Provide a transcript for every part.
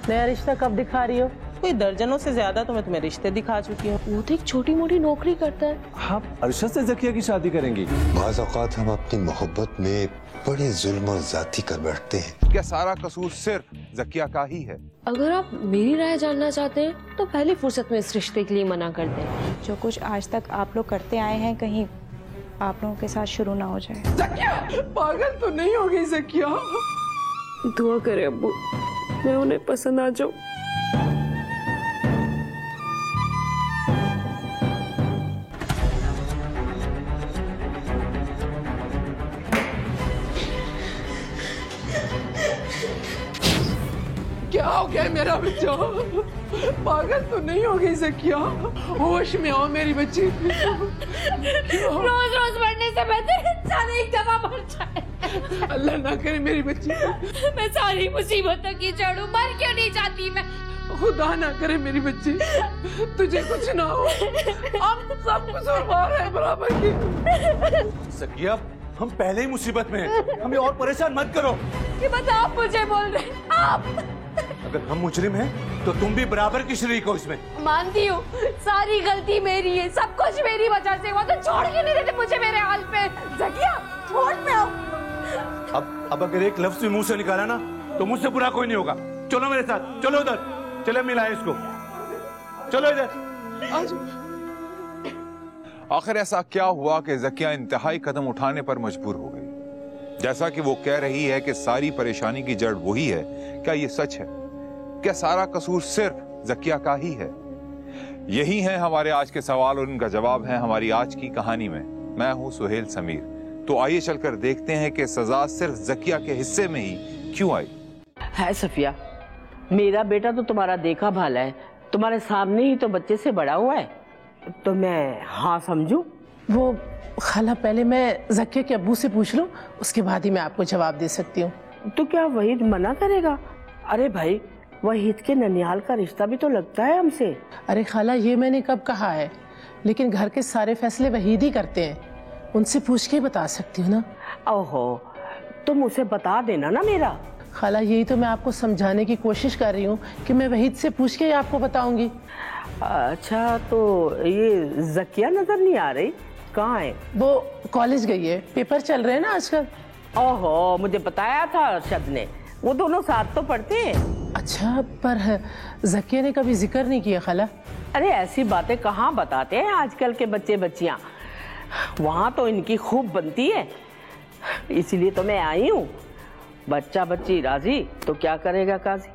नया रिश्ता कब दिखा रही हो? कोई दर्जनों से ज्यादा तो मैं तुम्हें रिश्ते दिखा चुकी हूँ। वो तो एक छोटी मोटी नौकरी करता है। आप अरशद से ज़किया की शादी करेंगी? बाज़ औक़ात हम अपनी मोहब्बत में बड़े जुल्म और जाती कर बैठते हैं। क्या सारा कसूर सिर्फ ज़किया का ही है? अगर आप मेरी राय जानना चाहते हैं तो पहली फुर्सत में इस रिश्ते के लिए मना कर दें। जो कुछ आज तक आप लोग करते आए हैं कहीं आप लोगों के साथ शुरू ना हो जाए। ज़किया पागल तो नहीं हो गई ज़किया? दुआ करे अब्बू मैं उन्हें पसंद आ जाऊं। क्या हो गया मेरा बच्चा? पागल तो नहीं हो गई ज़किया? होश में आओ मेरी बच्ची। रोज रोज मरने से बेहतर इंसान एक दफा मर जाए। अल्लाह ना करे मेरी बच्ची। मैं सारी मुसीबतों की जड़ हूं, मर क्यों नहीं जाती मैं? खुदा ना करे मेरी बच्ची तुझे कुछ ना हो। हम सब कसूरवार हैं बराबर की। ज़किया हम पहले ही मुसीबत में हैं, हमें और परेशान मत करो। ये बात आप मुझे बोल रहे हैं? आप अगर हम मुजरिम हैं तो तुम भी बराबर की शरीक हो इसमें। मानती हूँ सारी गलती मेरी है, सब कुछ मेरी वजह से हुआ, तो छोड़ के नहीं देते मुझे मेरे हाल पे। ज़किया छोड़ पे आओ। अब अगर एक लफ्ज भी मुंह से निकाला ना तो मुझसे बुरा कोई नहीं होगा। चलो मेरे साथ, चलो उधर, चले मिलाएं इसको, चलो इधर। आखिर ऐसा क्या हुआ कि ज़किया इंतहाई कदम उठाने पर मजबूर हो गई? जैसा कि वो कह रही है कि सारी परेशानी की जड़ वही है, क्या ये सच है? क्या सारा कसूर सिर्फ ज़किया का ही है? यही है हमारे आज के सवाल और इनका जवाब है हमारी आज की कहानी में। मैं हूं सुहेल समीर। तो आइए चलकर देखते हैं कि सजा सिर्फ ज़किया के हिस्से में ही क्यों आई। है सफिया, मेरा बेटा तो तुम्हारा देखा भाला है, तुम्हारे सामने ही तो बच्चे से बड़ा हुआ है, तो मैं हाँ समझूं? वो खाला पहले मैं ज़किया के अब्बू से पूछ लूं, उसके बाद ही मैं आपको जवाब दे सकती हूँ। तो क्या वहीद मना करेगा? अरे भाई वहीद के ननिहाल का रिश्ता भी तो लगता है हमसे। अरे खाला ये मैंने कब कहा है, लेकिन घर के सारे फैसले वहीद ही करते हैं, उनसे पूछ के बता सकती हूँ ना। ओहो तुम उसे बता देना ना मेरा। खाला यही तो मैं आपको समझाने की कोशिश कर रही हूँ कि मैं वहीद से पूछ के ही आपको बताऊंगी। अच्छा तो ये ज़किया नजर नहीं आ रही, कहाँ है? वो कॉलेज गई है, पेपर चल रहे हैं ना आजकल। ओहो मुझे बताया था अरशद ने, वो दोनों साथ तो पढ़ते हैं। अच्छा पर ज़किया ने कभी जिक्र नहीं किया खाला? अरे ऐसी बातें कहाँ बताते हैं आजकल के बच्चे बच्चियाँ, वहाँ तो इनकी खूब बनती है, इसीलिए तो मैं आई हूँ। बच्चा बच्ची राजी तो क्या करेगा काजी।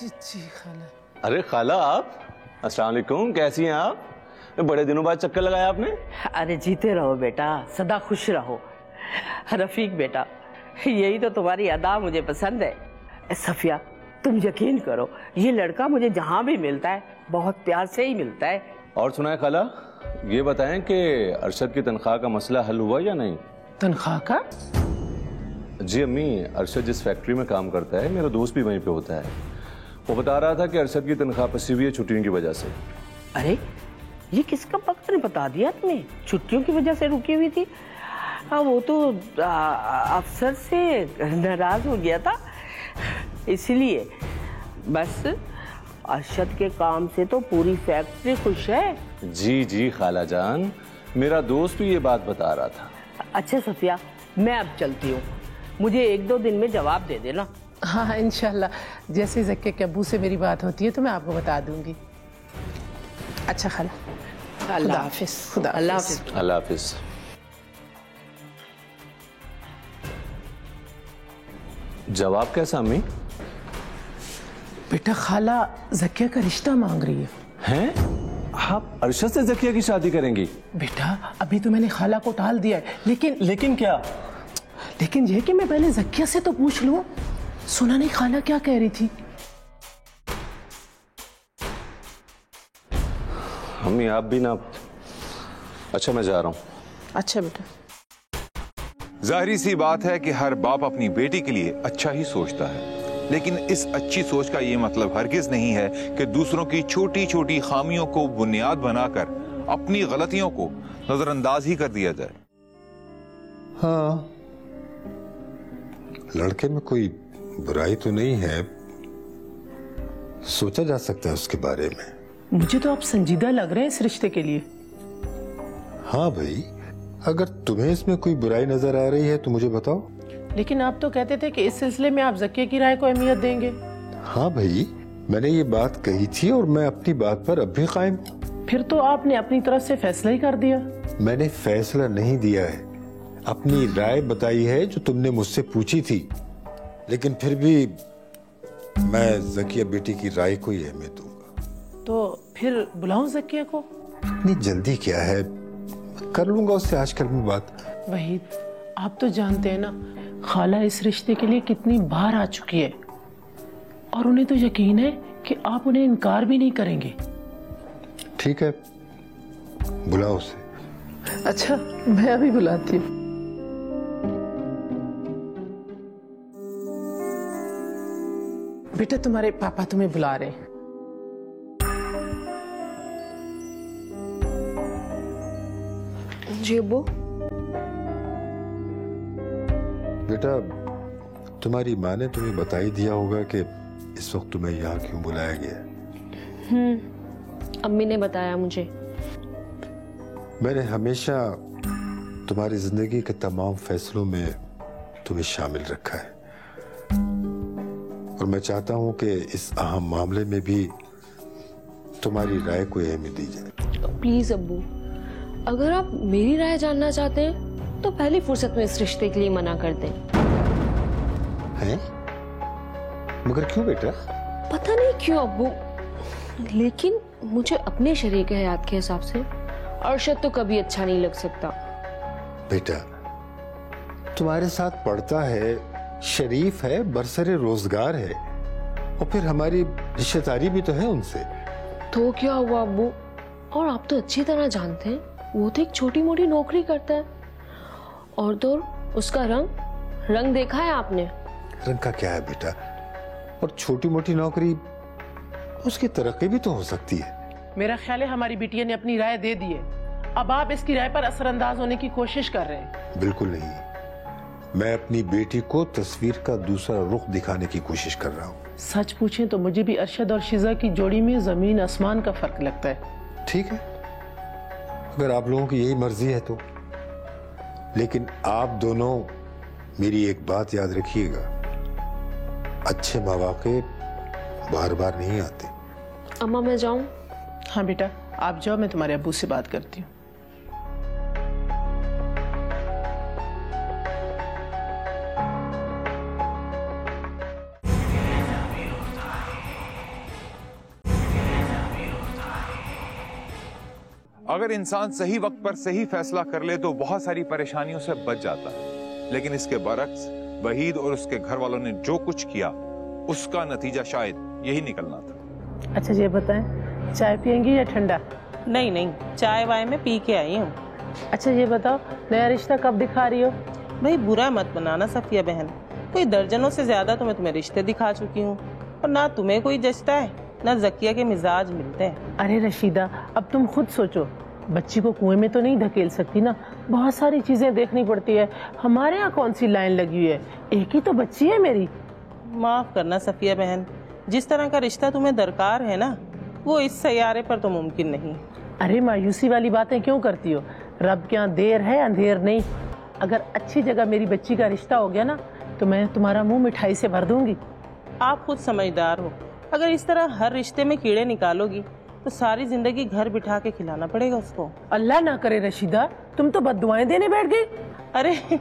जी खाला। अरे खाला आप, अस्सलाम वालेकुम, कैसी हैं आप? बड़े दिनों बाद चक्कर लगाया आपने। अरे जीते रहो बेटा, सदा खुश रहो। रफीक बेटा यही तो तुम्हारी अदा मुझे पसंद है। सफिया तुम यकीन करो, ये लड़का मुझे जहाँ भी मिलता है बहुत प्यार से ही मिलता है। और सुनाए खाला, ये बताएं कि अरशद की तनख्वाह का मसला हल हुआ या नहीं? तनख्वाह का? जी अम्मी, अरशद जिस फैक्ट्री में काम करता है, मेरा दोस्त भी वहीं पे होता है, वो बता रहा था कि अरशद की तनख्वाह फंसी हुई है छुट्टियों की वजह से। अरे ये किसका पक्का ने बता दिया तुम्हें? छुट्टियों की वजह से रुकी हुई थी? हाँ वो तो अफसर से नाराज हो गया था, इसलिए। बस अरशद के काम से तो पूरी फैक्ट्री खुश है। जी जी खाला जान, मेरा दोस्त भी ये बात बता रहा था। अच्छा सफिया मैं अब चलती हूँ, मुझे 1-2 दिन में जवाब दे देना। हाँ इंशाल्लाह, जैसे ज़किया के अब्बू से मेरी बात होती है तो मैं आपको बता दूंगी। अच्छा खाला, अल्लाह हाफिज। खुदा अल्लाह हाफिज। अल्लाह हाफिज। जवाब कैसा अम्मी? बेटा खाला ज़किया का रिश्ता मांग रही है। हैं? आप अरशद से ज़किया की शादी करेंगी? बेटा अभी तो मैंने खाला को टाल दिया है, लेकिन क्या? लेकिन ये कि मैं पहले ज़किया से तो पूछ लूं। सुना नहीं खाला क्या कह रही थी? अम्मी आप भी ना। अच्छा मैं जा रहा हूँ। अच्छा बेटा। जाहिर सी बात है कि हर बाप अपनी बेटी के लिए अच्छा ही सोचता है, लेकिन इस अच्छी सोच का ये मतलब हरगिज नहीं है कि दूसरों की छोटी छोटी खामियों को बुनियाद बनाकर अपनी गलतियों को नजरअंदाज ही कर दिया जाए। हाँ लड़के में कोई बुराई तो नहीं है, सोचा जा सकता है उसके बारे में। मुझे तो आप संजीदा लग रहे हैं इस रिश्ते के लिए। हाँ भाई, अगर तुम्हें इसमें कोई बुराई नजर आ रही है तो मुझे बताओ। लेकिन आप तो कहते थे कि इस सिलसिले में आप ज़किया की राय को अहमियत देंगे। हाँ भाई, मैंने ये बात कही थी और मैं अपनी बात पर अब भी कायम हूँ। फिर तो आपने अपनी तरफ से फैसला ही कर दिया। मैंने फैसला नहीं दिया है, अपनी राय बताई है जो तुमने मुझसे पूछी थी। लेकिन फिर भी मैं ज़किया बेटी की राय को ही अहमियत दूंगा। तो फिर बुलाऊं ज़किया को? इतनी जल्दी क्या है, कर लूंगा उससे आजकल में बात। वहीद, आप तो जानते हैं ना खाला इस रिश्ते के लिए कितनी बार आ चुकी है, और उन्हें तो यकीन है कि आप उन्हें इनकार भी नहीं करेंगे। ठीक है, बुलाओ उसे। अच्छा, मैं अभी बुलाती हूँ। बेटा, तुम्हारे पापा तुम्हें बुला रहे हैं। जी अब्बू। बेटा, तुम्हारी माँ ने तुम्हें बता ही दिया होगा कि इस वक्त तुम्हें यहाँ क्यों बुलाया गया। अम्मी ने बताया मुझे। मैंने हमेशा तुम्हारी जिंदगी के तमाम फैसलों में तुम्हें शामिल रखा है, और मैं चाहता हूं कि इस अहम मामले में भी तुम्हारी राय को अहमियत दी जाए। प्लीज अब्बू, अगर आप मेरी राय जानना चाहते हैं तो पहली फुर्सत में इस रिश्ते के लिए मना कर दें। हैं? मगर क्यों बेटा? पता नहीं क्यों अब्बू, लेकिन मुझे अपने शरीक हयात के हिसाब से अरशद तो कभी अच्छा नहीं लग सकता। बेटा, तुम्हारे साथ पढ़ता है, शरीफ है, बरसरे रोजगार है, और फिर हमारी रिश्तेदारी भी तो है उनसे। तो क्या हुआ अब्बू? और आप तो अच्छी तरह जानते हैं वो तो एक छोटी मोटी नौकरी करता है, और तो उसका रंग देखा है आपने? रंग का क्या है बेटा, और छोटी मोटी नौकरी, उसकी तरक्की भी तो हो सकती है। मेरा ख्याल है हमारी बिटिया ने अपनी राय दे दी है, अब आप इसकी राय पर असरअंदाज होने की कोशिश कर रहे हैं। बिल्कुल नहीं, मैं अपनी बेटी को तस्वीर का दूसरा रुख दिखाने की कोशिश कर रहा हूँ। सच पूछें तो मुझे भी अरशद और शिजा की जोड़ी में जमीन आसमान का फर्क लगता है। ठीक है, अगर आप लोगों की यही मर्जी है तो। लेकिन आप दोनों मेरी एक बात याद रखिएगा, अच्छे मौके बार बार नहीं आते। अम्मा, मैं जाऊं? हाँ बेटा, आप जाओ, मैं तुम्हारे अब्बू से बात करती हूँ। अगर इंसान सही वक्त पर सही फैसला कर ले तो बहुत सारी परेशानियों से बच जाता है, लेकिन इसके बरक्स वहीद और उसके घर वालों ने जो कुछ किया उसका नतीजा शायद यही निकलना था। अच्छा ये बताएं, चाय पियेंगी या ठंडा? नहीं नहीं, चाय वाय में पी के आई हूँ। अच्छा ये बताओ, नया रिश्ता कब दिखा रही हो? भाई बुरा मत बनाना सफिया बहन, कोई दर्जनों से ज्यादा तो मैं तुम्हें रिश्ते दिखा चुकी हूँ, और ना तुम्हें कोई जचता है ना ज़किया के मिजाज मिलते हैं। अरे रशीदा, अब तुम खुद सोचो, बच्ची को कुएं में तो नहीं धकेल सकती ना, बहुत सारी चीजें देखनी पड़ती है। हमारे यहाँ कौन सी लाइन लगी हुई है, एक ही तो बच्ची है मेरी। माफ करना सफिया बहन, जिस तरह का रिश्ता तुम्हें दरकार है ना, वो इस सैयारे पर तो मुमकिन नहीं। अरे मायूसी वाली बातें क्यों करती हो, रब के यहाँ देर है अंधेर नहीं। अगर अच्छी जगह मेरी बच्ची का रिश्ता हो गया ना तो मैं तुम्हारा मुंह मिठाई से भर दूंगी। आप खुद समझदार हो, अगर इस तरह हर रिश्ते में कीड़े निकालोगी तो सारी जिंदगी घर बिठा के खिलाना पड़ेगा उसको। अल्लाह ना करे रशीदा, तुम तो बद्दुआएं देने बैठ गई। अरे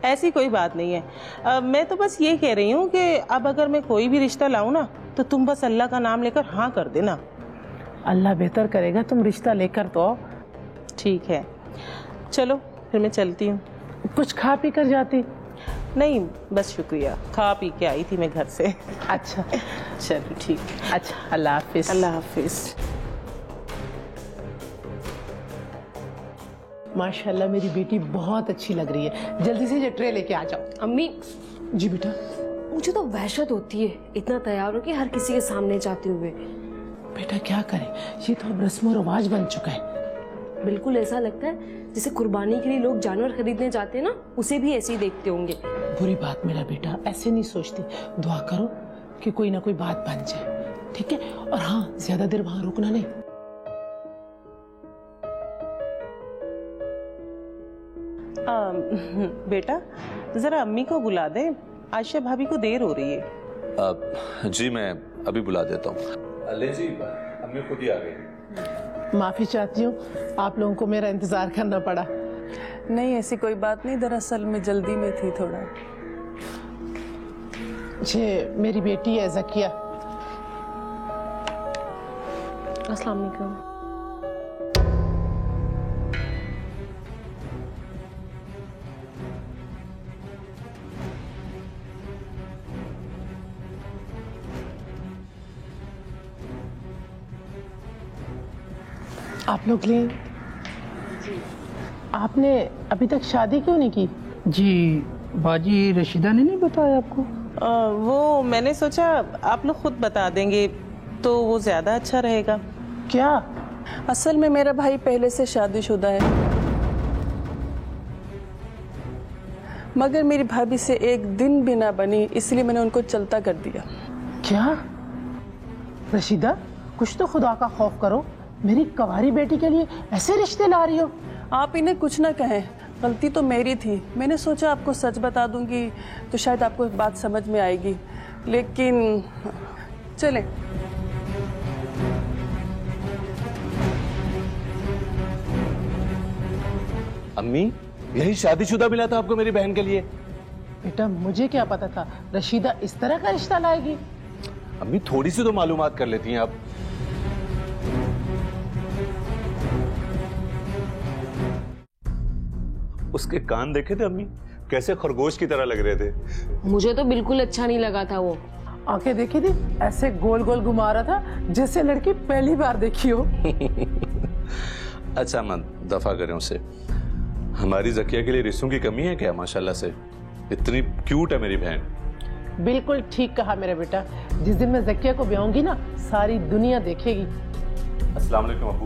ऐसी कोई बात नहीं है, मैं तो बस ये कह रही हूँ कि अब अगर मैं कोई भी रिश्ता लाऊं ना तो तुम बस अल्लाह का नाम लेकर हाँ कर देना। अल्लाह बेहतर करेगा, तुम रिश्ता लेकर तो आओ। ठीक है, चलो फिर मैं चलती हूँ। कुछ खा पी कर जाती? नहीं बस शुक्रिया, खा पी के आई थी मैं घर से। अच्छा चलो ठीक। अच्छा, अल्लाह हाफिज। अल्लाह हाफिज। माशाल्लाह मेरी बेटी बहुत अच्छी लग रही है, जल्दी से ये ट्रे लेके आ जाओ। अम्मी। जी बेटा। मुझे तो वहशत होती है इतना तैयार होके हर किसी के सामने जाते हुए। बेटा क्या करें, ये तो अब रस्म रिवाज बन चुका है। बिल्कुल ऐसा लगता है जैसे कुर्बानी के लिए लोग जानवर खरीदने जाते हैं ना, उसे भी ऐसे ही देखते होंगे। बुरी बात मेरा बेटा, ऐसे नहीं सोचती, दुआ करो कि कोई ना कोई बात बन जाए, ठीक है? और हाँ, ज्यादा देर वहां रुकना नहीं। बेटा जरा अम्मी को बुला दे, आयशा भाभी को देर हो रही है। जी मैं अभी बुला देता हूँ। ले जी, अम्मी खुद ही आ गई। माफी चाहती हूँ, आप लोगों को मेरा इंतजार करना पड़ा। नहीं ऐसी कोई बात नहीं, दरअसल मैं जल्दी में थी थोड़ा। ये मेरी बेटी है ज़किया। अस्सलाम वालेकुम। आप लोग ले, आपने अभी तक शादी क्यों नहीं की? जी बाजी रशीदा ने नहीं बताया आपको? वो मैंने सोचा आप लोग खुद बता देंगे तो वो ज्यादा अच्छा रहेगा। क्या? असल में मेरा भाई पहले से शादीशुदा है, मगर मेरी भाभी से एक दिन भी ना बनी, इसलिए मैंने उनको चलता कर दिया। क्या? रशीदा, कुछ तो खुदा का खौफ करो। मेरी कवारी बेटी के लिए ऐसे रिश्ते ला रही हो? आप इन्हें कुछ ना कहें, गलती तो मेरी थी। मैंने सोचा आपको सच बता दूंगी तो शायद आपको बात समझ में आएगी, लेकिन चलें। अम्मी, यही शादीशुदा मिला था आपको मेरी बहन के लिए? बेटा मुझे क्या पता था रशीदा इस तरह का रिश्ता लाएगी। अम्मी थोड़ी सी तो मालूमात कर लेती हैं आप। उसके कान देखे थे अम्मी, कैसे खरगोश की तरह लग रहे थे। मुझे तो बिल्कुल अच्छा नहीं लगा था वो। आंखें देखी थी, ऐसे गोल गोल घुमा रहा था जैसे लड़की पहली बार देखी हो। अच्छा मत दफा करें उसे। हमारी ज़किया के लिए रिश्तों की कमी है क्या? माशाल्लाह से इतनी क्यूट है मेरी बहन। बिल्कुल ठीक कहा मेरा बेटा। जिस दिन मैं ज़किया को ब्याहूंगी ना, सारी दुनिया देखेगी। अस्सलाम वालेकुम अबू।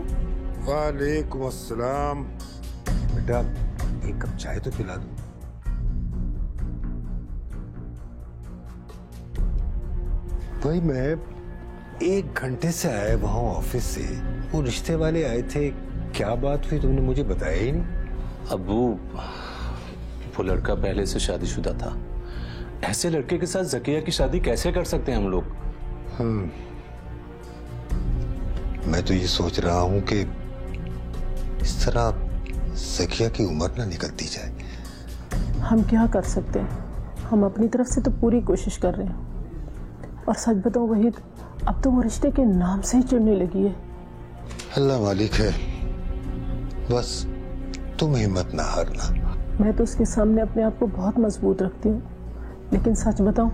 वालेकुम अस्सलाम। बेटा एक कप चाय तो पिला दो। भाई मैं 1 घंटे से आया वहां ऑफिस से, वो रिश्ते वाले आए थे, क्या बात हुई तुमने मुझे बताया ही नहीं। अबू वो लड़का पहले से शादीशुदा था, ऐसे लड़के के साथ ज़किया की शादी कैसे कर सकते हैं हम लोग? मैं तो ये सोच रहा हूं कि इस तरह ज़किया की उम्र ना निकलती जाए। हम क्या कर सकते हैं, हम अपनी तरफ से तो पूरी कोशिश कर रहे हैं। और सच बताऊं वहीद, अब तो वो रिश्ते के नाम से ही चिढ़ने लगी है। अल्लाह मालिक है, बस तुम हिम्मत ना हारना। मैं तो उसके सामने अपने आप को बहुत मजबूत रखती हूँ, लेकिन सच बताऊं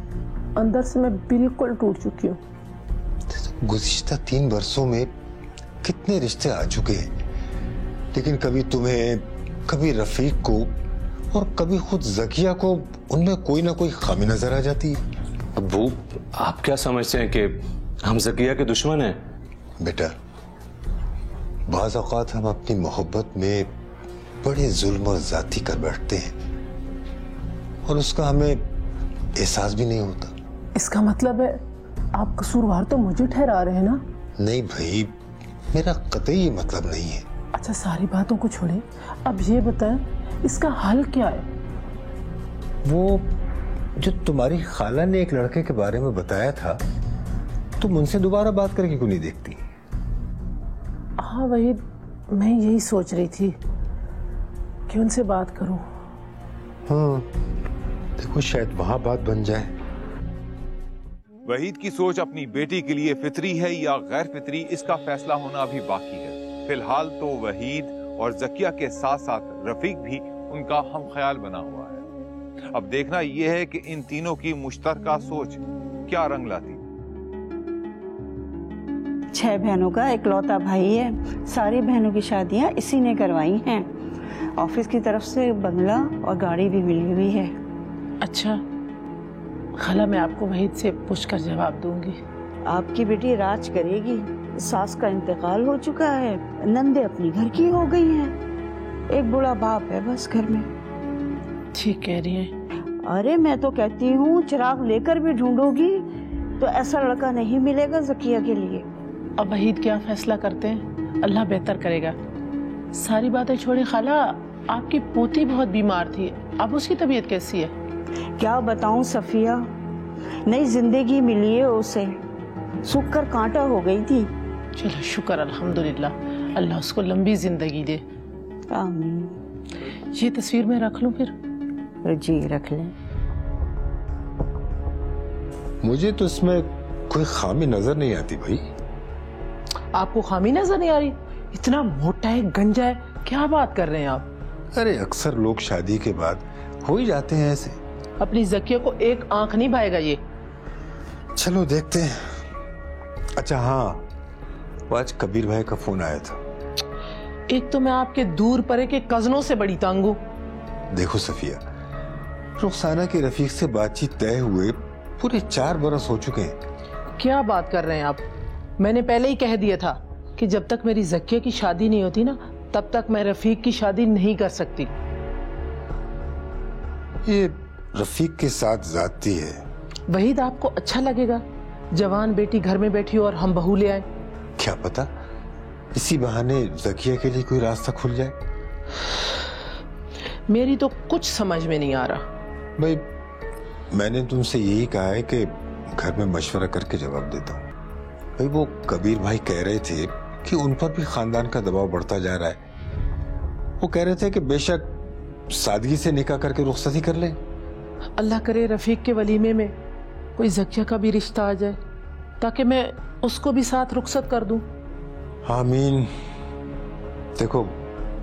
अंदर से मैं बिल्कुल टूट चुकी हूँ। गुज़िश्ता 3 वर्षों में कितने रिश्ते आ चुके हैं, लेकिन कभी तुम्हें, कभी रफीक को और कभी खुद ज़किया को उनमें कोई ना कोई खामी नजर आ जाती है। अबू आप क्या समझते हैं कि हम ज़किया के दुश्मन हैं? बेटा बाज़ औक़ात हम अपनी मोहब्बत में बड़े जुल्म और ज़्यादती कर बैठते हैं और उसका हमें एहसास भी नहीं होता। इसका मतलब है आप कसूरवार तो मुझे ठहरा रहे हैं ना? नहीं भाई, मेरा कतई ये मतलब नहीं है। अच्छा सारी बातों को छोड़े, अब ये बताएं इसका हल क्या है? वो जो तुम्हारी खाला ने एक लड़के के बारे में बताया था, तुम उनसे दोबारा बात करके क्यों नहीं देखती? हाँ वही मैं यही सोच रही थी कि उनसे बात करूं। देखो शायद वहां बात बन जाए। वहीद की सोच अपनी बेटी के लिए फितरी है या गैर फितरी, इसका फैसला होना अभी बाकी है। फिलहाल तो वहीद और ज़किया के साथ साथ रफीक भी उनका हम ख्याल बना हुआ है। अब देखना यह है कि इन तीनों की मुश्तरका सोच क्या रंग लाती। 6 बहनों का इकलौता भाई है, सारी बहनों की शादियां इसी ने करवाई हैं। ऑफिस की तरफ से बंगला और गाड़ी भी मिली हुई है। अच्छा खाला, मैं आपको वहीद से पूछकर जवाब दूंगी। आपकी बेटी राज करेगी, सास का इंतकाल हो चुका है, नंदे अपनी घर की हो गई हैं, एक बूढ़ा बाप है बस घर में। ठीक कह रही हैं। अरे मैं तो कहती हूँ चिराग लेकर भी ढूंढोगी तो ऐसा लड़का नहीं मिलेगा ज़किया के लिए। अब वहीद क्या फैसला करते हैं अल्लाह बेहतर करेगा। सारी बातें छोड़ी खाला, आपकी पोती बहुत बीमार थी, अब उसकी तबीयत कैसी है? क्या बताऊं सफिया, नई जिंदगी मिली है उसे, सूख कर कांटा हो गई थी। चलो शुक्र अल्हम्दुलिल्लाह, अल्लाह उसको लंबी जिंदगी दे। आमीन। ये तस्वीर में रख लूं फिर? जी रख लें। मुझे तो इसमें कोई खामी नजर नहीं आती भाई। आपको खामी नजर नहीं आ रही? इतना मोटा है, गंजा है, क्या बात कर रहे हैं आप? अरे अक्सर लोग शादी के बाद हो ही जाते हैं ऐसे। अपनी ज़किया को एक आंख नहीं भाएगा ये। चलो देखते हैं। अच्छा हाँ, वो आज कबीर भाई का फोन आया था। एक तो मैं आपके दूर परे के कजनों से बड़ी तंग हूं। देखो सफिया, रुखसाना के रफीक से बातचीत तय हुए पूरे 4 बरस हो चुके हैं। क्या बात कर रहे हैं आप? मैंने पहले ही कह दिया था कि जब तक मेरी ज़किया की शादी नहीं होती ना, तब तक मैं रफीक की शादी नहीं कर सकती। ये रफीक के साथ जाती है। वहीद आपको अच्छा लगेगा जवान बेटी घर में बैठी हो और हम बहू ले आए? क्या पता इसी बहाने ज़किया के लिए कोई रास्ता खुल जाए। मेरी तो कुछ समझ में नहीं आ रहा। भाई मैंने तुमसे यही कहा है कि घर में मशवरा करके जवाब देता हूँ। भाई वो कबीर भाई कह रहे थे कि उन पर भी खानदान का दबाव बढ़ता जा रहा है। वो कह रहे थे कि बेशक सादगी से निकाह करके रुखसती कर ले। अल्लाह करे रफीक के वलीमे में कोई ज़किया का भी रिश्ता आ जाए ताकि मैं उसको भी साथ रुखसत कर दूं। आमीन। देखो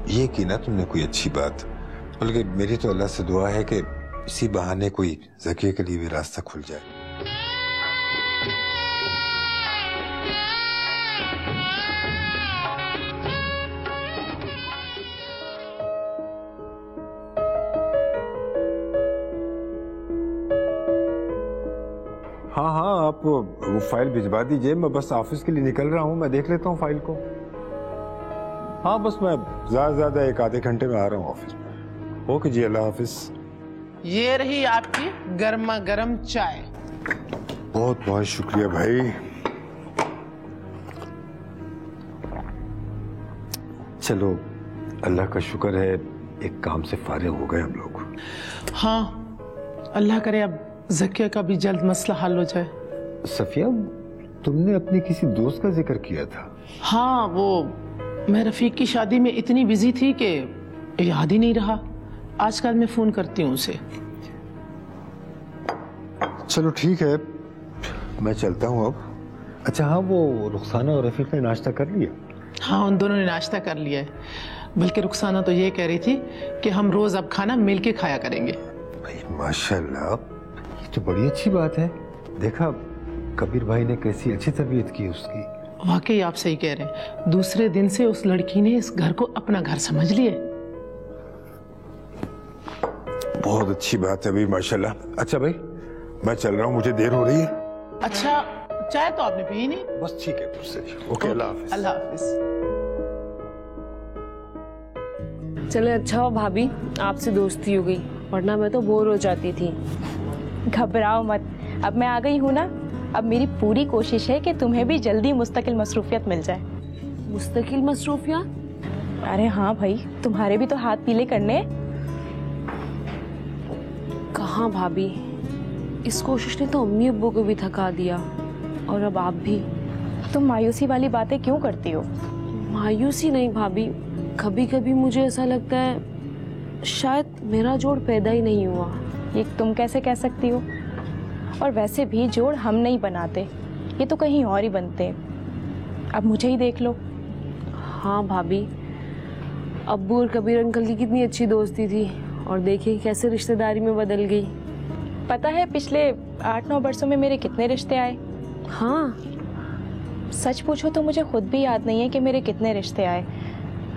ये की ना तुमने कोई अच्छी बात, बल्कि मेरी तो अल्लाह से दुआ है कि इसी बहाने कोई ज़किया के लिए भी रास्ता खुल जाए। हाँ हाँ, आप वो फाइल भिजवा दीजिए, मैं बस ऑफिस के लिए निकल रहा हूँ, मैं देख लेता हूँ फाइल को। हाँ बस मैं ज्यादा से ज्यादा 1 आधे घंटे में आ रहा हूँ ऑफिस में। ओके जी, अल्लाह हाफिज। ये रही आपकी गर्मा गर्म चाय। बहुत बहुत शुक्रिया भाई। चलो अल्लाह का शुक्र है एक काम से फारिग हो गए हम लोग। हाँ अल्लाह करे अब ज़किया का भी जल्द मसला हल हो जाए। सफिया, तुमने अपने किसी दोस्त का जिक्र किया था। हाँ, वो मैं रफीक की शादी में इतनी बिजी थी कि याद ही नहीं रहा। आजकल मैं फोन करती हूँ उसे। चलो ठीक है, मैं चलता हूँ अब। अच्छा हाँ, वो रुखसाना और रफीक ने नाश्ता कर लिया? हाँ, उन दोनों ने नाश्ता कर लिया है। बल्कि रुखसाना तो ये कह रही थी कि हम रोज अब खाना मिल के खाया करेंगे। भाई माशाल्लाह, ये तो बड़ी अच्छी बात है। देखा कबीर भाई ने कैसी अच्छी तरबियत की उसकी। वाकई आप सही कह रहे हैं। दूसरे दिन से उस लड़की ने इस घर को अपना घर समझ लिया। बहुत अच्छी बात है भाई, माशाल्लाह। अच्छा भाई, मैं चल रहा हूँ, मुझे देर हो रही है। अच्छा, चाय तो आपने पी नहीं? बस ठीक है फिर से। ओके, अल्लाह हाफिज। अल्लाह हाफिज। चले अच्छा हो भाभी आपसे दोस्ती हो गई, वरना मैं तो बोर हो जाती थी। घबराओ मत, अब मैं आ गई हूँ ना। अब मेरी पूरी कोशिश है कि तुम्हें भी जल्दी मुस्तकिल मसरूफियत मिल जाए। मुस्तकिल मसरूफियत? अरे हाँ भाई, तुम्हारे भी तो हाथ पीले करने। कहाँ भाभी, इस कोशिश ने तो अम्मी अब्बू को भी थका दिया, और अब आप भी। तुम मायूसी वाली बातें क्यों करती हो? मायूसी नहीं भाभी, कभी कभी मुझे ऐसा लगता है शायद मेरा जोड़ पैदा ही नहीं हुआ। ये तुम कैसे कह सकती हो? और वैसे भी जोड़ हम नहीं बनाते, ये तो कहीं और ही बनते। अब मुझे ही देख लो। हाँ भाभी, अब्बू और कबीर अंकल की कितनी अच्छी दोस्ती थी, और देखिए कैसे रिश्तेदारी में बदल गई। पता है पिछले 8-9 वर्षों में मेरे कितने रिश्ते आए? हाँ, सच पूछो तो मुझे खुद भी याद नहीं है कि मेरे कितने रिश्ते आए।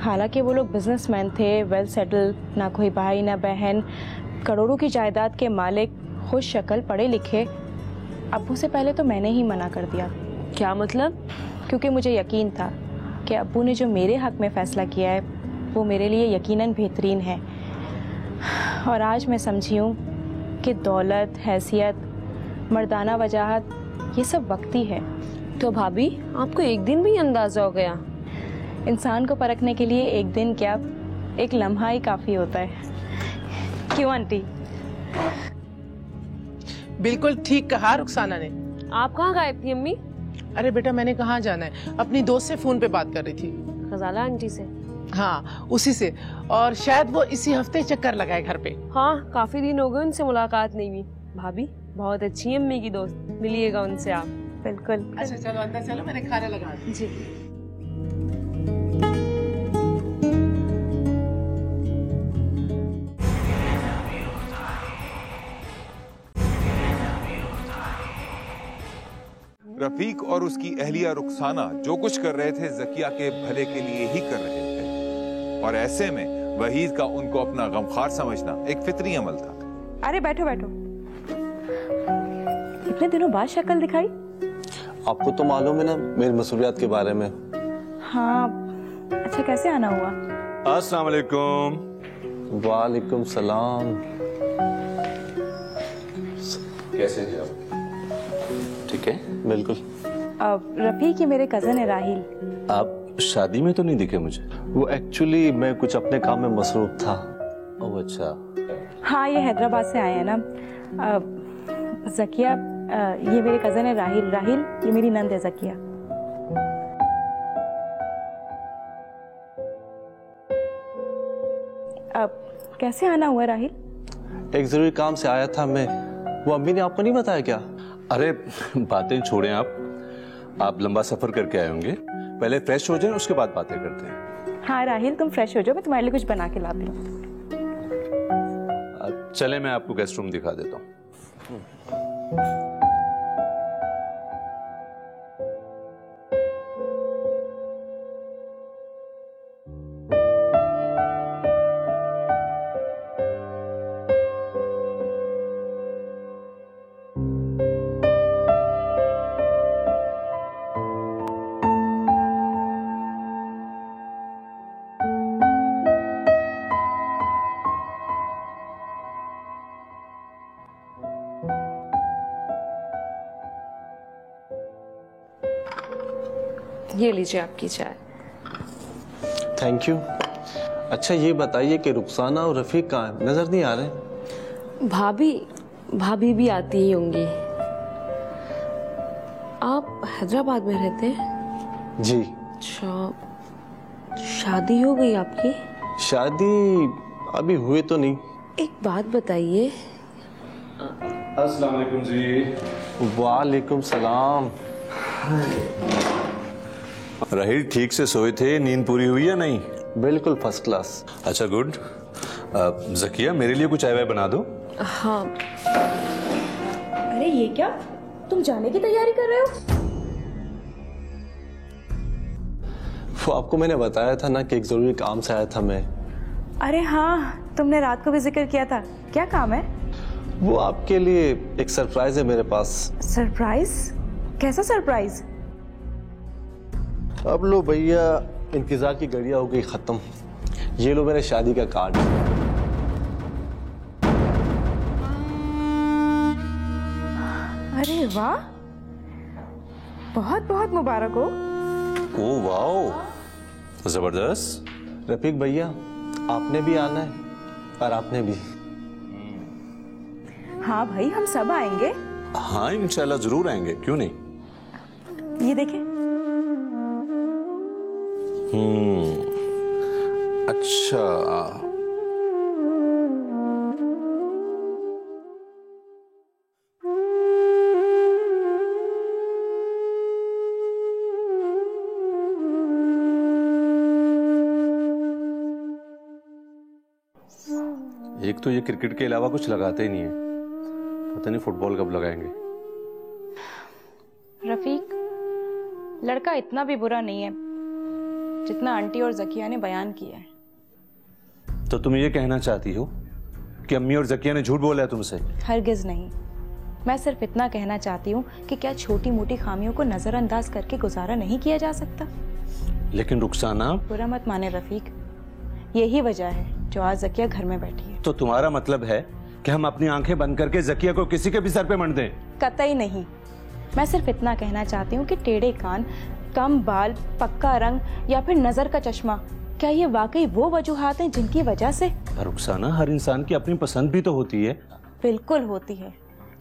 हालांकि वो लोग बिजनेसमैन थे, वेल सेटल, ना कोई भाई ना बहन, करोड़ों की जायदाद के मालिक, खुश शक्ल, पढ़े लिखे। अब्बू से पहले तो मैंने ही मना कर दिया। क्या मतलब? क्योंकि मुझे यकीन था कि अब्बू ने जो मेरे हक में फ़ैसला किया है वो मेरे लिए यकीनन बेहतरीन है। और आज मैं समझी हूँ कि दौलत, हैसियत, मर्दाना वजाहत ये सब वक्ती है। तो भाभी आपको एक दिन भी अंदाजा हो गया? इंसान को परखने के लिए एक दिन क्या, एक लम्हा ही काफी होता है। क्यों आंटी? बिल्कुल ठीक कहा रुखसाना ने। आप कहाँ गायब थी अम्मी? अरे बेटा मैंने कहाँ जाना है, अपनी दोस्त से फोन पे बात कर रही थी। खजाला आंटी से? हाँ उसी से, और शायद वो इसी हफ्ते चक्कर लगाए घर पे। हाँ काफी दिन हो गए उनसे मुलाकात नहीं हुई। भाभी बहुत अच्छी अम्मी की दोस्त, मिलिएगा उनसे आप। बिल्कुल। अच्छा चलो अंदर चलो, मैंने खाना लगा दिया। जी। रफीक और उसकी अहलिया रुखसाना जो कुछ कर रहे थे जकिया के भले के लिए ही कर रहे थे, और ऐसे में वहीद का उनको अपना गमखार समझना एक फितरी अमल था। अरे बैठो बैठो, इतने दिनों बाद शक्ल दिखाई? आपको तो मालूम है ना मेरी मसूलियात के बारे में। हाँ अच्छा, कैसे आना हुआ? अस्सलाम वालेकुम। वालेकुम सलाम। कैसे हैं आप? ठीक है बिल्कुल। रफीक ये मेरे कजन है राहिल। आप शादी में तो नहीं दिखे मुझे। वो एक्चुअली मैं कुछ अपने काम में मसरूफ था। ओह अच्छा। हाँ ये हैदराबाद से आए हैं ना। जकिया ये मेरे कजन है राहिल। राहिल ये मेरी नंद है जकिया। अब कैसे आना हुआ राहिल? एक जरूरी काम से आया था मैं। वो अम्मी ने आपको नहीं बताया क्या? अरे बातें छोड़ें आप लंबा सफर करके आए होंगे, पहले फ्रेश हो जाएं उसके बाद बातें करते हैं। हाँ राहिल तुम फ्रेश हो जाओ, मैं तुम्हारे लिए कुछ बना के लाती हूँ। चले मैं आपको गेस्ट रूम दिखा देता हूँ। ये लीजिए आपकी चाय। Thank you. अच्छा ये बताइए कि रुखसाना और रफीक कहाँ हैं? नजर नहीं आ रहे। भाभी भी आती ही होंगी। आप हैदराबाद में रहते हैं? जी। अच्छा, शादी हो गई आपकी? शादी अभी हुई तो नहीं। एक बात बताइए। अस्सलाम वालेकुम जी। वालेकुम सलाम। राहिल ठीक से सोए थे? नींद पूरी हुई या नहीं? बिल्कुल फर्स्ट क्लास। अच्छा गुड। जकिया मेरे लिए कुछ चाय वाय बना दो। हाँ। अरे ये क्या, तुम जाने की तैयारी कर रहे हो? वो आपको मैंने बताया था ना कि एक जरूरी काम से आया था मैं। अरे हाँ तुमने रात को भी जिक्र किया था। क्या काम है? वो आपके लिए एक सरप्राइज है मेरे पास। सरप्राइज? कैसा सरप्राइज? अब लो भैया, इंतजार की घड़ियां हो गई खत्म। ये लो मेरे शादी का कार्ड। अरे वाह, बहुत बहुत मुबारक हो। ओ वाओ, जबरदस्त। रफीक भैया आपने भी आना है और आपने भी। हाँ भाई हम सब आएंगे। हाँ इंशाल्लाह जरूर आएंगे, क्यों नहीं। ये देखें। अच्छा एक तो ये क्रिकेट के अलावा कुछ लगाते ही नहीं है, पता नहीं फुटबॉल कब लगाएंगे। रफीक लड़का इतना भी बुरा नहीं है जितना आंटी और जकिया ने बयान किया है। तो तुम ये कहना चाहती हो कि अम्मी और जकिया ने झूठ बोला है तुमसे? हरगिज नहीं, मैं सिर्फ इतना कहना चाहती हूँ कि क्या छोटी मोटी खामियों को नजरअंदाज करके गुजारा नहीं किया जा सकता। लेकिन रुखसाना, बुरा मत माने रफीक, यही वजह है जो आज जकिया घर में बैठी है। तो तुम्हारा मतलब है कि हम अपनी आंखें बंद करके जकिया को किसी के भी सर पे मंड दें? कतई नहीं। मैं सिर्फ इतना कहना चाहती हूँ कि टेढ़े कान, कम बाल, पक्का रंग या फिर नजर का चश्मा, क्या ये वाकई वो वजूहात हैं जिनकी वजह से? रुखसाना, हर इंसान की अपनी पसंद भी तो होती है। बिल्कुल होती है,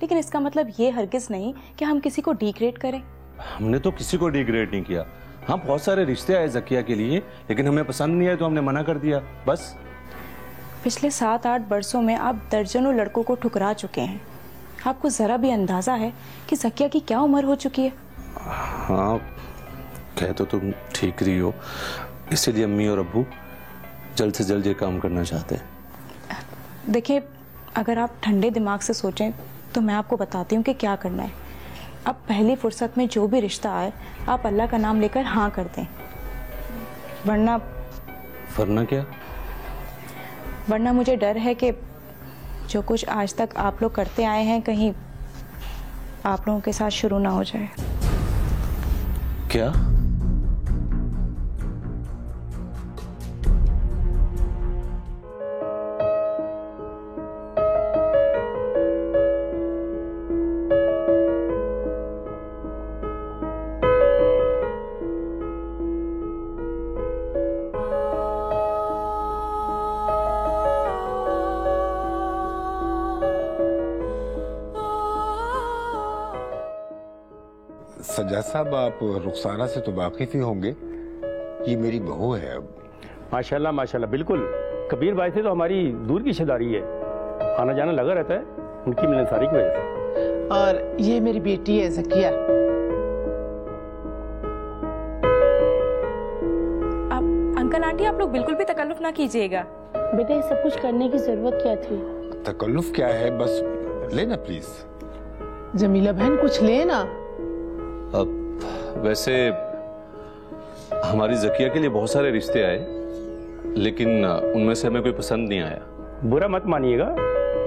लेकिन इसका मतलब ये हरगिज नहीं कि हम किसी को डिग्रेड करें। हमने तो किसी को डिग्रेड नहीं किया। हाँ, बहुत सारे रिश्ते आए जकिया के लिए, लेकिन हमें पसंद नहीं आए तो हमने मना कर दिया, बस। पिछले 7-8 बरसों में आप दर्जनों लड़कों को ठुकरा चुके हैं। आपको जरा भी अंदाजा है कि जकिया की क्या उम्र हो चुकी है? हाँ, कह तो तुम ठीक रही हो, इसीलिए अम्मी और अब्बू जल्द से जल्द ये काम करना चाहते हैं। देखिए, अगर आप ठंडे दिमाग से सोचें तो मैं आपको बताती हूँ कि क्या करना है। अब पहली फुर्सत में जो भी रिश्ता आए, आप अल्लाह का नाम लेकर हाँ कर दें, वरना क्या? वरना मुझे डर है कि जो कुछ आज तक आप लोग करते आए हैं, कहीं आप लोगों के साथ शुरू ना हो जाए। क्या? सज्जाद साहब, आप रुखसाना से तो वाकिफ ही होंगे, ये मेरी बहू है। अब माशाल्लाह माशाल्लाह, बिल्कुल। कबीर भाई से तो हमारी दूर की रिश्तेदारी है, आना जाना लगा रहता है उनकी मिलनसारी की वजह से। और ये मेरी बेटी है जकिया। अब अंकल आंटी, आप लोग बिल्कुल भी तकल्लुफ ना कीजिएगा। बेटा, ये सब कुछ करने की जरूरत क्या थी? तकल्लुफ क्या है, बस लेना प्लीज। जमीला बहन, कुछ लेना। अब वैसे हमारी जकिया के लिए बहुत सारे रिश्ते आए, लेकिन उनमें से हमें कोई पसंद नहीं आया। बुरा मत मानिएगा,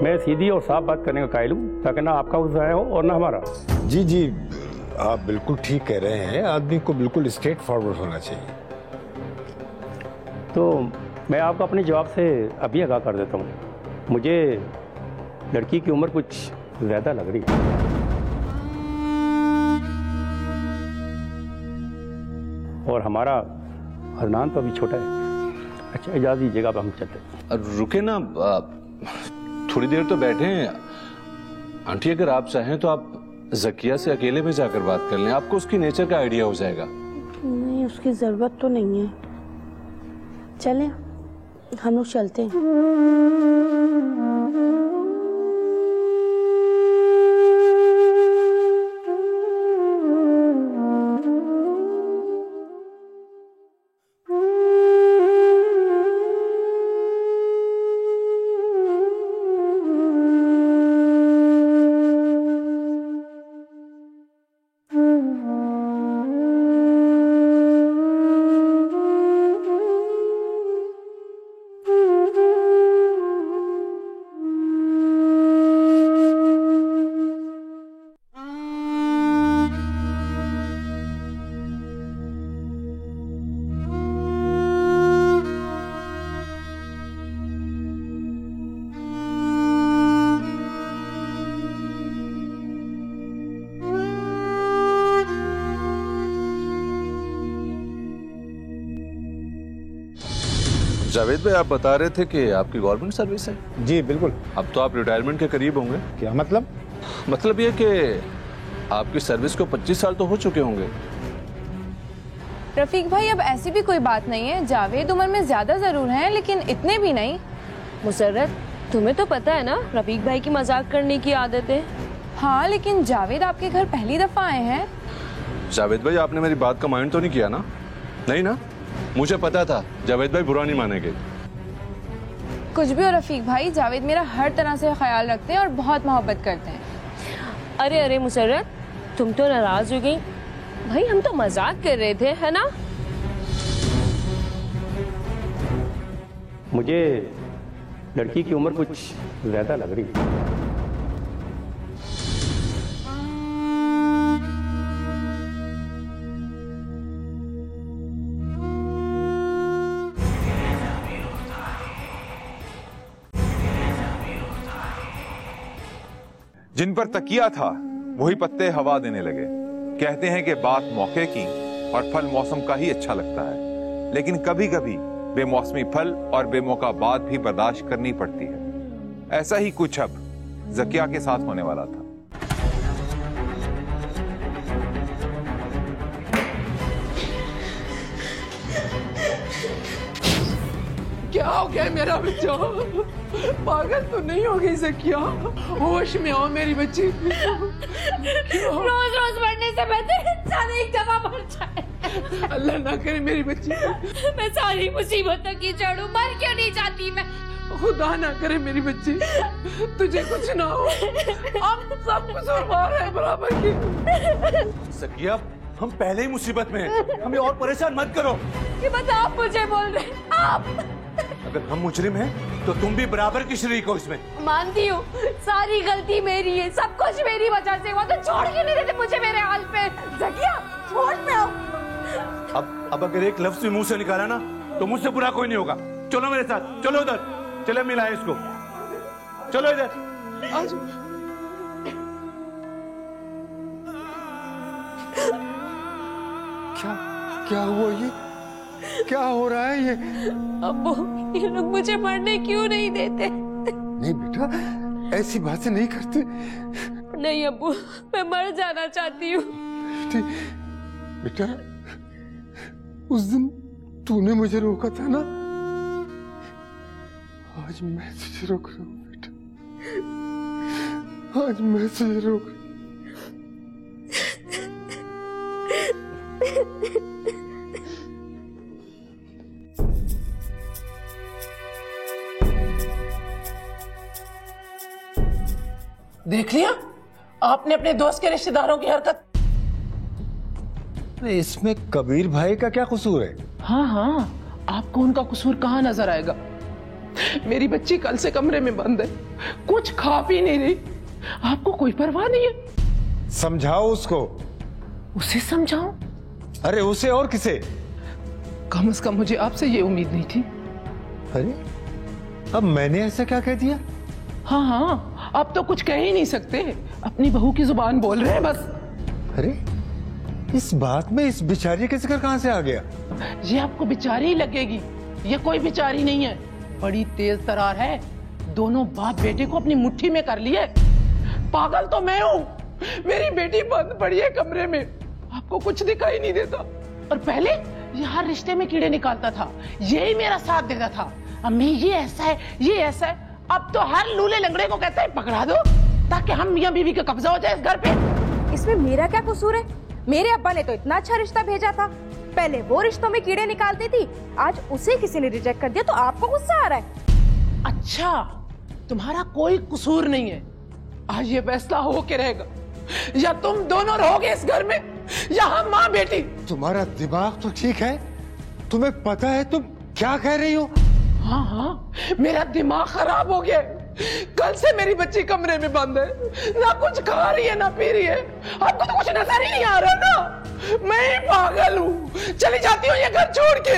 मैं सीधी और साफ बात करने का कायल हूँ, ताकि ना आपका गुस्सा हो और ना हमारा। जी जी, आप बिल्कुल ठीक कह रहे हैं, आदमी को बिल्कुल स्ट्रेट फॉरवर्ड होना चाहिए। तो मैं आपको अपने जवाब से अभी आगाह कर देता हूँ, मुझे लड़की की उम्र कुछ ज़्यादा लग रही है। और हमारा अदनान तो अभी छोटा है। अच्छा, इजाज़त दीजिएगा, अब हम चलते। रुके ना, थोड़ी देर तो बैठे हैं। आंटी, अगर आप चाहें तो आप जकिया से अकेले में जाकर बात कर लें, आपको उसकी नेचर का आइडिया हो जाएगा। नहीं, उसकी जरूरत तो नहीं है। चलें, हम लोग चलते हैं। जावेद भाई, आप बता रहे थे कि आपकी गवर्नमेंट सर्विस है? जी बिल्कुल। अब तो आप रिटायरमेंट के करीब होंगे। क्या मतलब? मतलब ये कि आपकी सर्विस को 25 साल तो हो चुके होंगे। रफीक भाई, अब ऐसी भी कोई बात नहीं है। जावेद उम्र में ज्यादा जरूर हैं, लेकिन इतने भी नहीं। मुसर्रत, तुम्हें तो पता है ना रफीक भाई की मजाक करने की आदत है। हाँ, लेकिन जावेद आपके घर पहली दफा आए हैं। जावेद भाई, आपने मेरी बात का माइंड तो नहीं किया ना? नहीं ना? मुझे पता था जावेद भाई बुरा नहीं मानेंगे। कुछ भी हो रफीक भाई, जावेद मेरा हर तरह से ख्याल रखते हैं और बहुत मोहब्बत करते हैं। अरे अरे मुसर्रत, तुम तो नाराज हो गई। भाई, हम तो मजाक कर रहे थे, है ना? मुझे लड़की की उम्र कुछ ज्यादा लग रही है। जिन पर तकिया था वही पत्ते हवा देने लगे। कहते हैं कि बात मौके की और फल मौसम का ही अच्छा लगता है, लेकिन कभी कभी बेमौसमी फल और बेमौका बात भी बर्दाश्त करनी पड़ती है। ऐसा ही कुछ अब ज़किया के साथ होने वाला था। क्या हो गया मेरा बच्चा? पागल तो नहीं हो गई ज़किया? होश में हो मेरी बच्ची। रोज रोज मरने से बेहतर इंसान एक दफा मर जाए। अल्लाह ना करे मेरी बच्ची। मैं सारी मुसीबतों की जड़ हूँ, मर क्यों नहीं जाती मैं? खुदा ना करे मेरी बच्ची, तुझे कुछ ना हो। हम सब कसूरवार हैं बराबर की। ज़किया, हम पहले ही मुसीबत में हैं, हमें और परेशान मत करो। ये बात आप मुझे बोल रहे हैं? आप? अगर हम मुजरिम हैं तो तुम भी बराबर की शरीक हो इसमें। मानती हूँ, सारी गलती मेरी है, सब कुछ मेरी वजह से हुआ, तो छोड़ क्यों नहीं देते मुझे मेरे हाल पे? ज़किया, छोड़ पे आओ। अब अगर एक लफ्ज भी मुंह से निकाला ना तो मुझसे बुरा कोई नहीं होगा। चलो मेरे साथ, चलो उधर, चले मिलाए इसको, चलो इधर। आज क्या हुआ? ये क्या हो रहा है? ये अब्बू, ये लोग मुझे मरने क्यों नहीं देते? नहीं बेटा, ऐसी बातें नहीं करते। नहीं अब्बू, मैं मर जाना चाहती हूँ। बेटा, उस दिन तूने मुझे रोका था ना, आज मैं तुझे रोक रहा हूँ बेटा, आज मैं तुझे रोक रहा हूँ। देख लिया आपने अपने दोस्त के रिश्तेदारों की हरकत। अरे इसमें कबीर भाई का क्या कसूर है? हाँ हाँ, आपको उनका कसूर कहाँ नजर आएगा? मेरी बच्ची कल से कमरे में बंद है, कुछ खा पी नहीं रही, आपको कोई परवाह नहीं है? समझाओ उसको। उसे समझाओ? अरे उसे और किसे? कम से कम मुझे आपसे ये उम्मीद नहीं थी। अरे अब मैंने ऐसा क्या कह दिया? हाँ हाँ, आप तो कुछ कह ही नहीं सकते, अपनी बहू की जुबान बोल रहे हैं बस। अरे इस बात में इस बिचारी का जिक्र कहां से आ गया? ये आपको बिचारी ही लगेगी, ये कोई बिचारी नहीं है, बड़ी तेज तरार है। दोनों बाप बेटे को अपनी मुट्ठी में कर लिए। पागल तो मैं हूँ, मेरी बेटी बंद पड़ी है कमरे में, आपको कुछ दिखाई नहीं देता। और पहले ये हर रिश्ते में कीड़े निकालता था, यही मेरा साथ देता था। अम्मी ये ऐसा है, ये ऐसा है। अब तो हर लूले लंगड़े को कहता है पकड़ा दो, ताकि हम मियां बीवी का कब्जा हो जाए इस घर पे। इसमें मेरा क्या कसूर है? मेरे अब्बा ने तो इतना अच्छा रिश्ता भेजा था, पहले वो रिश्तों में कीड़े निकालती थी, आज उसे किसी ने रिजेक्ट कर दिया तो आपको गुस्सा आ रहा है? अच्छा, तुम्हारा कोई कसूर नहीं है। आज ये फैसला हो के रहेगा, या तुम दोनों रहोगे इस घर में या हम माँ बेटी। तुम्हारा दिमाग तो ठीक है? तुम्हें पता है तुम क्या कह रही हो? हाँ हाँ, मेरा दिमाग खराब हो गया। कल से मेरी बच्ची कमरे में बंद है, ना कुछ खा रही है ना पी रही है। आपको तो कुछ नजर ही नहीं आ रहा ना? मैं ही पागल हूँ, चली जाती हूँ ये घर छोड़ के।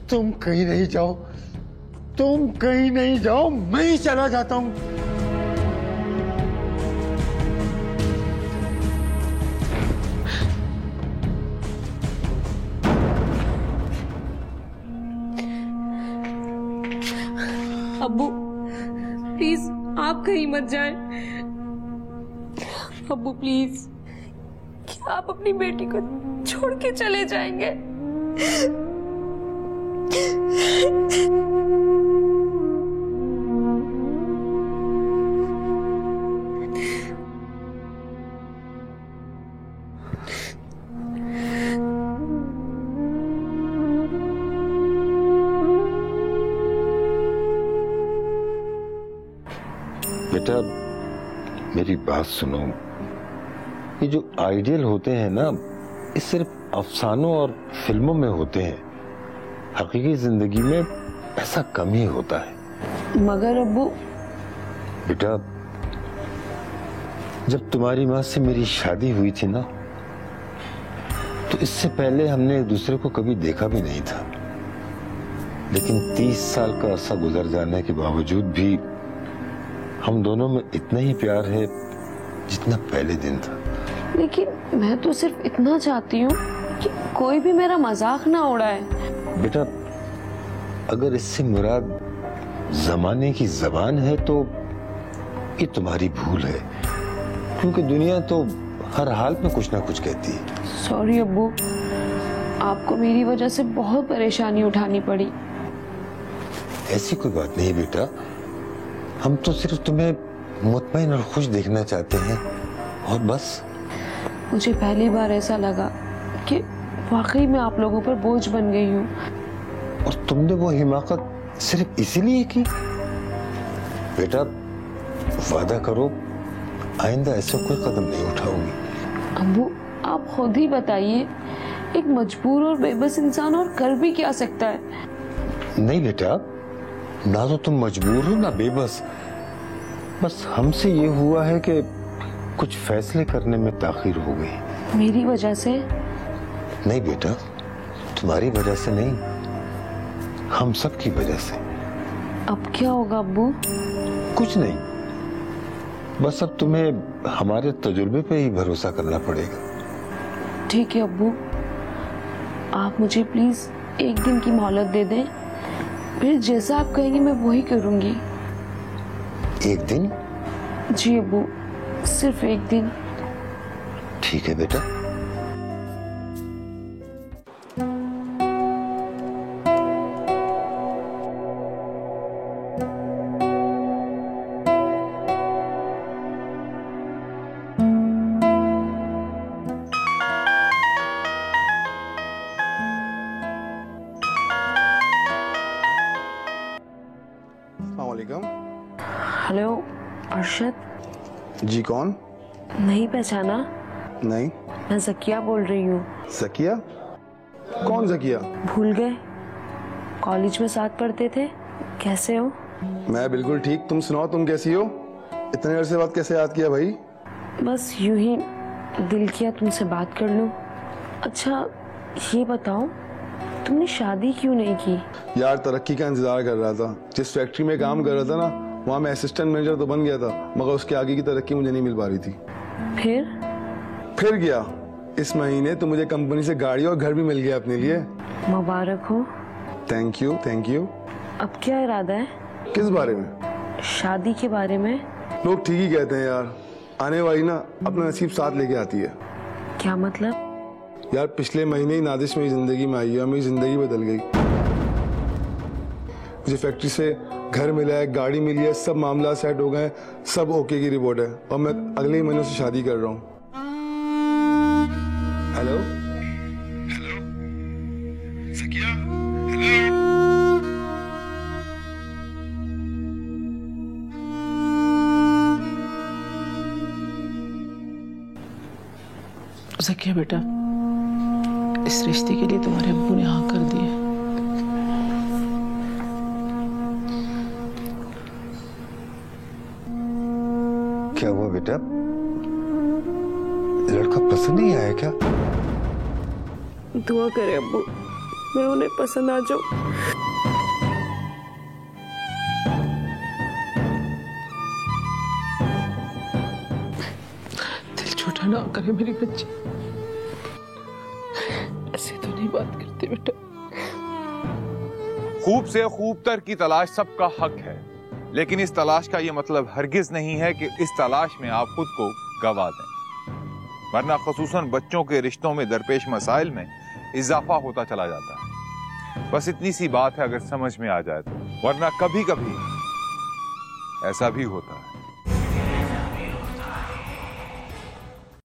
तुम कहीं नहीं जाओ, तुम कहीं नहीं जाओ, मैं ही चला जाता हूँ। अब्बू प्लीज आप कहीं मत जाएं। अब्बू प्लीज, क्या आप अपनी बेटी को छोड़ के चले जाएंगे? बेटा मेरी बात सुनो, ये जो आइडियल होते हैं ना, ये सिर्फ अफसानों और फिल्मों में होते हैं, हकीकी जिंदगी में ऐसा कम ही होता है। मगर अब्बू, बेटा जब तुम्हारी माँ से मेरी शादी हुई थी ना, तो इससे पहले हमने एक दूसरे को कभी देखा भी नहीं था, लेकिन 30 साल का अरसा गुजर जाने के बावजूद भी हम दोनों में इतना ही प्यार है जितना पहले दिन था। लेकिन मैं तो सिर्फ इतना चाहती हूँ कि कोई भी मेरा मजाक ना उड़ाए। बेटा, अगर इससे मुराद जमाने की जबान है तो ये तुम्हारी भूल है, क्योंकि दुनिया तो हर हाल में कुछ ना कुछ कहती है। सॉरी अब्बू, आपको मेरी वजह से बहुत परेशानी उठानी पड़ी। ऐसी कोई बात नहीं बेटा, हम तो सिर्फ तुम्हें मुतमईन और खुश देखना चाहते हैं और बस। मुझे पहली बार ऐसा लगा कि वाकई में आप लोगों पर बोझ बन गई हूँ। और तुमने वो हिमाकत सिर्फ इसीलिए की? बेटा, वादा करो आइंदा ऐसा कोई कदम नहीं उठाओगी। अब्बू, आप खुद ही बताइए, एक मजबूर और बेबस इंसान और कर भी क्या सकता है? नहीं बेटा, ना तो तुम मजबूर हो ना बेबस, बस हमसे ये हुआ है कि कुछ फैसले करने में ताखीर हो गई। मेरी वजह से? नहीं बेटा, तुम्हारी वजह से नहीं, हम सब की वजह से। अब क्या होगा अब्बू? कुछ नहीं, बस अब तुम्हें हमारे तजुर्बे पे ही भरोसा करना पड़ेगा। ठीक है अब्बू, आप मुझे प्लीज एक दिन की मोहलत दे दें, फिर जैसा आप कहेंगे मैं वही करूंगी। एक दिन? जी अब्बू, सिर्फ एक दिन। ठीक है बेटा। हेलो अरशद। जी कौन? नहीं पहचाना? नहीं। मैं जकिया बोल रही हूँ। जकिया? कौन जकिया? भूल गए? कॉलेज में साथ पढ़ते थे। कैसे हो? मैं बिल्कुल ठीक, तुम सुनाओ, तुम कैसी हो? इतने देर से बाद कैसे याद किया भाई? बस यूं ही दिल किया तुमसे बात कर लूं। अच्छा ये बताओ, तुमने शादी क्यों नहीं की? यार तरक्की का इंतजार कर रहा था। जिस फैक्ट्री में काम कर रहा था ना, वहाँ मैं असिस्टेंट मैनेजर तो बन गया था, मगर उसके आगे की तरक्की मुझे नहीं मिल पा रही थी। फिर गया। इस महीने तो मुझे कंपनी से गाड़ी और घर भी मिल गया अपने लिए। मुबारक हो। Thank you thank you. अब क्या इरादा है? किस बारे में? शादी के बारे में। लोग ठीक ही कहते हैं यार, आने वाली ना अपना नसीब साथ लेके आती है। क्या मतलब? यार पिछले महीने ही नादिश मेरी जिंदगी में आई है, मेरी जिंदगी बदल गई। मुझे फैक्ट्री से घर मिला है, गाड़ी मिली है, सब मामला सेट हो गए, सब ओके की रिपोर्ट है और मैं अगले ही महीने से शादी कर रहा हूँ। Hello hello Zakia, hello. Zakia बेटा, इस रिश्ते के लिए तुम्हारे अब्बू ने हाँ कर दी है। क्या हुआ बेटा, लड़का पसंद नहीं आया क्या? दुआ करे अब्बू, मैं उन्हें पसंद आ जाऊं। दिल छोटा ना करे मेरी बच्ची, ऐसे तो नहीं बात करते बेटा। खूब से खूब तर की तलाश सबका हक है, लेकिन इस तलाश का यह मतलब हरगिज नहीं है कि इस तलाश में आप खुद को गवा दें, वरना खसूसन बच्चों के रिश्तों में दरपेश मसाइल में इजाफा होता चला जाता है। बस इतनी सी बात है अगर समझ में आ जाए तो, वरना कभी कभी ऐसा भी होता है